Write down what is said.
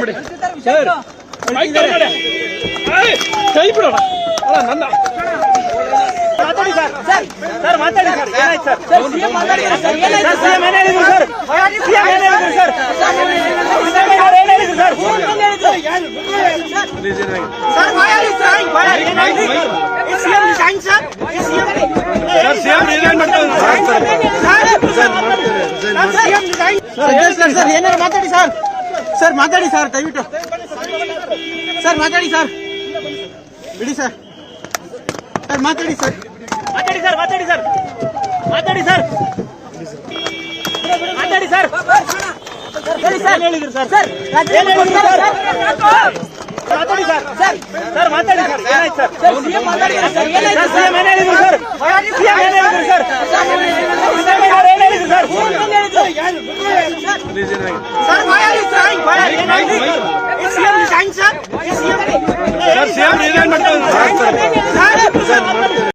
ನೋಡಿ ಸರ್ ಕೈ ಬಿಡೋಣ ನನ್ನ ಮಾತಾಡಿ ಸರ್ ಸರ್ ಮಾತಾಡಿ ಸರ್ ಏನಾಯ್ತು ಸರ್ ಸಿಎಂ ಏನಾಯ್ತು ಸರ್ ಸಿಎಂ ಏನಾಯ್ತು ಸರ್ ಸರ್ ಏನಾದ್ರು ಮಾತಾಡಿ ಸರ್ ಸರ್ ಮಾತಾಡಿ ಸರ್ ದಯವಿಟ್ಟು ಸರ್ ಮಾತಾಡಿ ಸರ್ ಬಿಡಿ ಸರ್ ಸರ್ ಮಾತಾಡಿ ಸರ್ ಮಾತಾಡಿ ಸರ್ ಮಾತಾಡಿ ಸರ್ ಮಾತಾಡಿ ಸರ್ ಮಾತಾಡಿ ಸರ್ ಹೇಳಿದ್ರು ಸರ್ ಸರ್ ಮಾತಾಡಿ ಸರ್ ಸರ್ ಸರ್ ಮಾತಾಡಿ ಸರ್ ಏನಾಯ್ತು ಸರ್ ಸಿಎಂ ಮಾತಾಡಿ ಸರ್ ಏನಾಯ್ತು ಸಿಎಂ ಏನಾಯ್ತು ಸರ್ ಸಿಎಂ ಏನಾಯ್ತು ಸರ್ ಸರ್